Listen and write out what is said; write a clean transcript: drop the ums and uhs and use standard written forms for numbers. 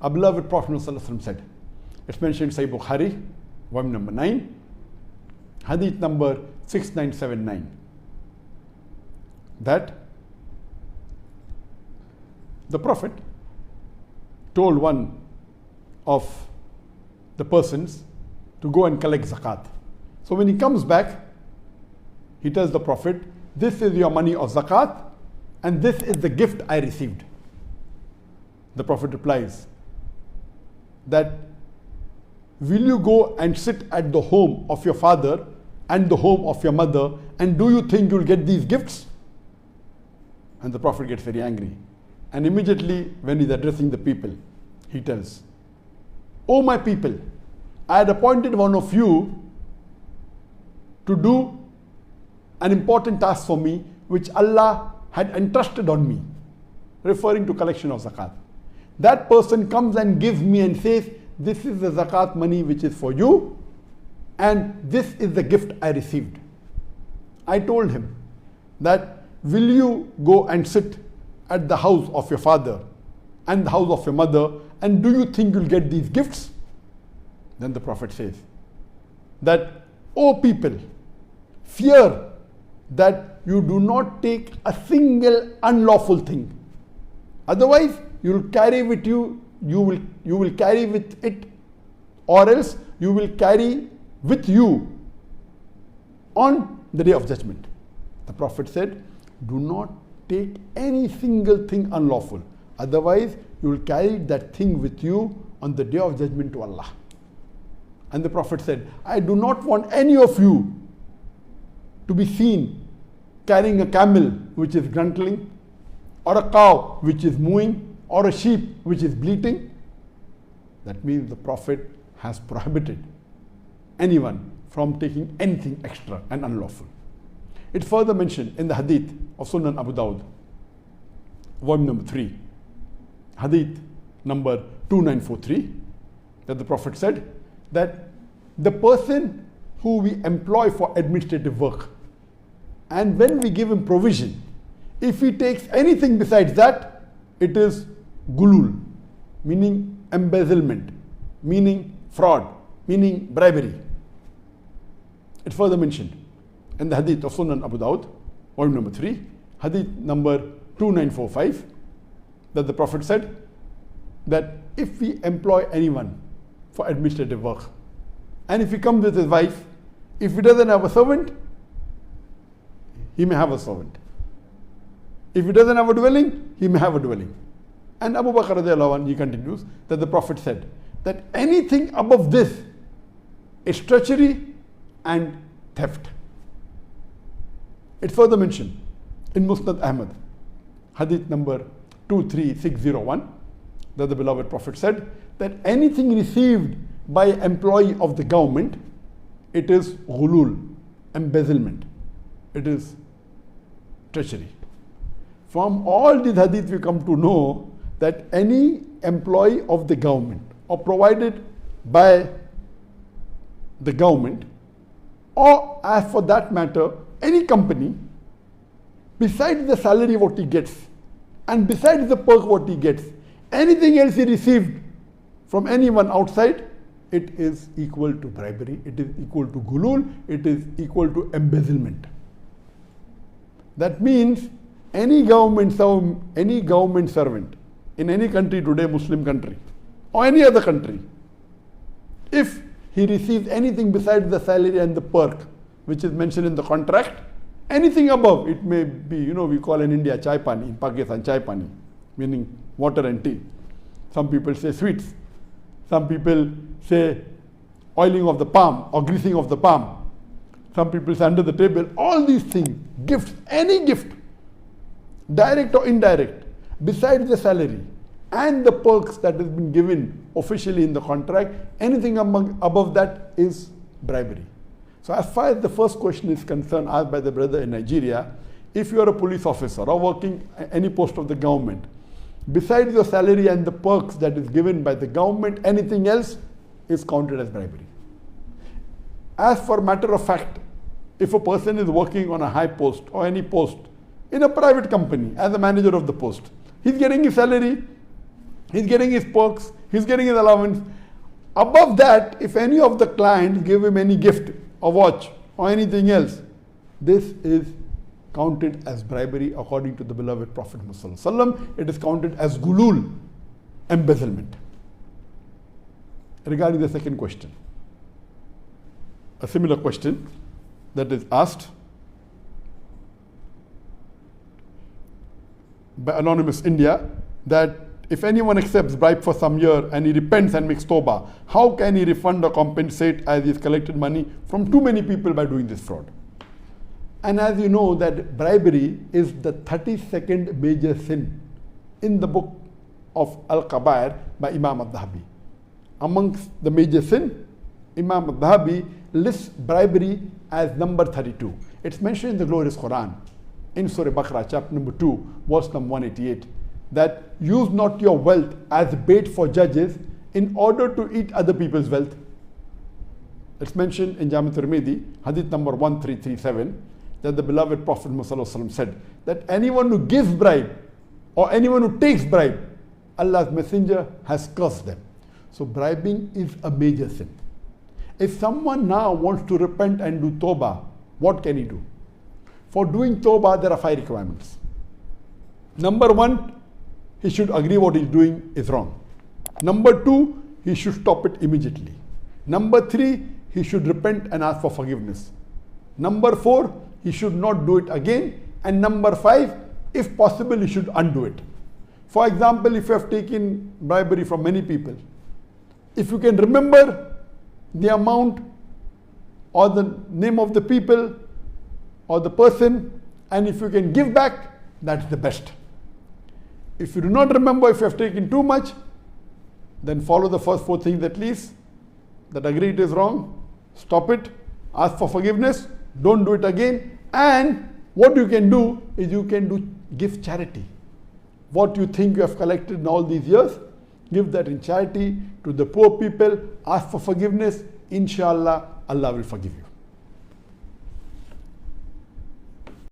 Our beloved Prophet ﷺ said, it's mentioned in Sahih Bukhari, volume number 9, hadith number 6979, that the Prophet told one of the persons to go and collect zakat. So when he comes back, he tells the Prophet, this is your money of zakat and this is the gift I received. The Prophet replies that, will you go and sit at the home of your father and the home of your mother, and do you think you'll get these gifts? And the Prophet gets very angry. And immediately when he's addressing the people, he tells, O my people, I had appointed one of you to do an important task for me which Allah had entrusted on me, referring to collection of zakat. That person comes and gives me and says, this is the zakat money which is for you and this is the gift I received. I told him that, will you go and sit at the house of your father and the house of your mother, and do you think you'll get these gifts? Then the Prophet says that, O people, fear that you do not take a single unlawful thing. Otherwise, you will carry with you, you will carry with it, or else you will carry with you on the day of judgment. The Prophet said, do not take any single thing unlawful. Otherwise, you will carry that thing with you on the day of judgment to Allah. And the Prophet said, I do not want any of you to be seen carrying a camel which is gruntling, or a cow which is mooing, or a sheep which is bleating. That means the Prophet has prohibited anyone from taking anything extra and unlawful. It's further mentioned in the hadith of Sunan Abu Dawud, volume number 3, hadith number 2943, that the Prophet said that the person who we employ for administrative work, and when we give him provision, if he takes anything besides that, it is gulul, meaning embezzlement, meaning fraud, meaning bribery. It's further mentioned in the hadith of Sunan Abu Dawud, volume number 3, hadith number 2945, that the Prophet said that if we employ anyone for administrative work, and if he comes with his wife, if he doesn't have a servant, he may have a servant. If he doesn't have a dwelling, he may have a dwelling. And Abu Bakr radiallahu anhu, he continues that the Prophet said that anything above this is treachery and theft. It's further mentioned in Musnad Ahmad, hadith number 23601, that the beloved Prophet said that anything received by an employee of the government, it is ghulul, embezzlement, it is treachery. From all these hadiths we come to know that any employee of the government or provided by the government, or as for that matter any company, besides the salary what he gets and besides the perk what he gets, anything else he received from anyone outside, it is equal to bribery, it is equal to gulul, it is equal to embezzlement. That means any government servant in any country today, Muslim country or any other country, if he receives anything besides the salary and the perk which is mentioned in the contract, anything above, it may be, we call in India chai pani, in Pakistan chai pani, meaning water and tea. Some people say sweets. Some people say oiling of the palm or greasing of the palm. Some people say under the table. All these things, gifts, any gift, direct or indirect, besides the salary and the perks that has been given officially in the contract, anything above that is bribery. So as far as the first question is concerned, asked by the brother in Nigeria, if you are a police officer or working any post of the government, besides your salary and the perks that is given by the government, anything else is counted as bribery. As for matter of fact, if a person is working on a high post or any post in a private company as a manager of the post, he's getting his salary, he's getting his perks, He's getting his allowance. Above that, if any of the clients give him any gift, a watch or anything else, this is counted as bribery according to the beloved Prophet Muhammad. It is counted as gulul, embezzlement. Regarding the second question, a similar question that is asked by Anonymous India, that if anyone accepts bribe for some year and he repents and makes tawbah, how can he refund or compensate as he's collected money from too many people by doing this fraud? And as you know that bribery is the 32nd major sin in the book of Al-Kabair by Imam al-Dhahabi. Amongst the major sin, Imam al-Dhahabi lists bribery as number 32. It's mentioned in the glorious Quran, in Surah Baqarah, chapter number 2, verse number 188, that use not your wealth as bait for judges in order to eat other people's wealth. It's mentioned in Jami' Tirmidhi, hadith number 1337, that the beloved Prophet Muhammad said that anyone who gives bribe or anyone who takes bribe, Allah's Messenger has cursed them. So bribing is a major sin. If someone now wants to repent and do tawbah, what can he do? For doing tawbah, there are 5 requirements. Number 1, he should agree what he's doing is wrong. Number 2, he should stop it immediately. Number 3, he should repent and ask for forgiveness. Number 4, he should not do it again. And number 5, if possible, he should undo it. For example, if you have taken bribery from many people, if you can remember the amount or the name of the people or the person, and if you can give back, that's the best. If you do not remember, if you have taken too much, then follow the first 4 things at least, that agree it is wrong, stop it, ask for forgiveness, don't do it again, and what you can do is you can give charity. What you think you have collected in all these years, give that in charity to the poor people, ask for forgiveness, inshallah, Allah will forgive you.